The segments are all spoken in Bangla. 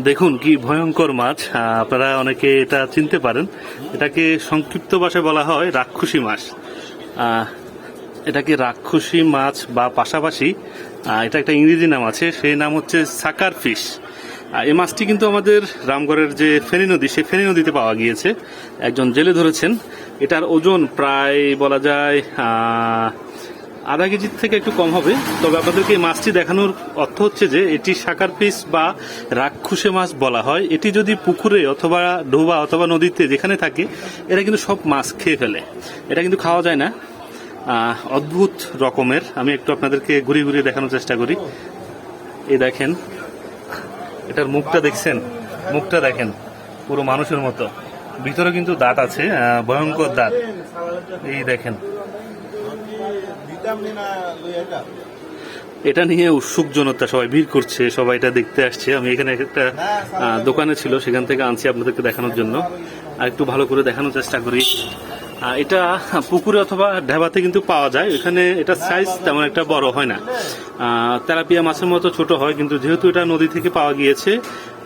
দেখুন কি ভয়ঙ্কর মাছ, আপনারা অনেকে এটা চিনতে পারেন। এটাকে সংক্ষিপ্ত ভাষায় বলা হয় রাক্ষসী মাছ। এটাকে রাক্ষসী মাছ বা পাশাপাশি এটা একটা ইংরেজি নাম আছে, সেই নাম হচ্ছে সাকার ফিশ। এই মাছটি কিন্তু আমাদের রামগড়ের যে ফেনী নদী, সেই ফেনী নদীতে পাওয়া গিয়েছে। একজন জেলে ধরেছেন। এটার ওজন প্রায় বলা যায় আধা কেজির থেকে একটু কম হবে। তবে আপনাদেরকে এই মাছটি দেখানোর অর্থ হচ্ছে যে এটি সাকার ফিশ বা রাক্ষসে মাছ বলা হয়। এটি যদি পুকুরে অথবা ডোবা অথবা নদীতে যেখানে থাকে, এরা কিন্তু সব মাছ খেয়ে ফেলে। এটা কিন্তু খাওয়া যায় না। অদ্ভুত রকমের। আমি একটু আপনাদেরকে ঘুরিয়ে ঘুরিয়ে দেখানোর চেষ্টা করি। এই দেখেন, এটার মুখটা দেখছেন? মুখটা দেখেন, পুরো মানুষের মতো। ভিতরে কিন্তু দাঁত আছে, ভয়ঙ্কর দাঁত। এই দেখেন, এটা নিয়ে উৎসুক জনতা সবাই ভিড় করছে, সবাই এটা দেখতে আসছে। আমি এখানে একটা দোকানে ছিল, সেখান থেকে আনছি আপনাদেরকে দেখানোর জন্য। আর একটু ভালো করে দেখানোর চেষ্টা করি। এটা পুকুরে অথবা ঢেবাতে কিন্তু পাওয়া যায়। এখানে এটা সাইজ তেমন একটা বড় হয় না, তেলাপিয়া মাছের মতো ছোট হয়। কিন্তু যেহেতু এটা নদী থেকে পাওয়া গিয়েছে,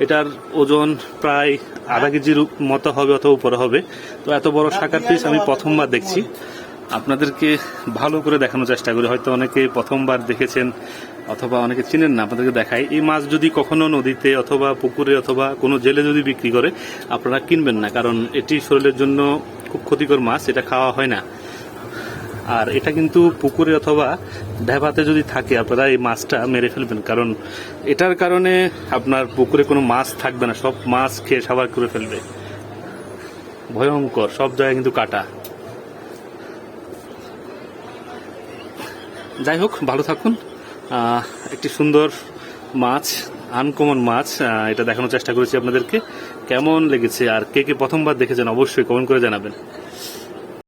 এটার ওজন প্রায় আধা কেজির মতো হবে অথবা উপরে হবে। তো এত বড় সাকার পিস আমি প্রথমবার দেখছি। আপনাদেরকে ভালো করে দেখানোর চেষ্টা করি। হয়তো অনেকে প্রথমবার দেখেছেন অথবা অনেকে চিনেন না, আপনাদেরকে দেখাই। এই মাছ যদি কখনো নদীতে অথবা পুকুরে অথবা কোনো জেলে যদি বিক্রি করে, আপনারা কিনবেন না, কারণ এটি শরীরের জন্য খুব ক্ষতিকর মাছ, এটা খাওয়া হয় না। আর এটা কিন্তু পুকুরে অথবা ঢেবাতে যদি থাকে, আপনারা এই মাছটা মেরে ফেলবেন, কারণ এটার কারণে আপনার পুকুরে কোনো মাছ থাকবে না, সব মাছ খেয়ে সাবার করে ফেলবে। ভয়ঙ্কর, সব জায়গায় কিন্তু কাটা। যাই হোক, ভালো থাকুন। একটি সুন্দর মাছ, আনকমন মাছ, এটা দেখানোর চেষ্টা করেছি আপনাদেরকে। কেমন লেগেছে আর কে কে প্রথমবার দেখেছেন অবশ্যই কমেন্ট করে জানাবেন।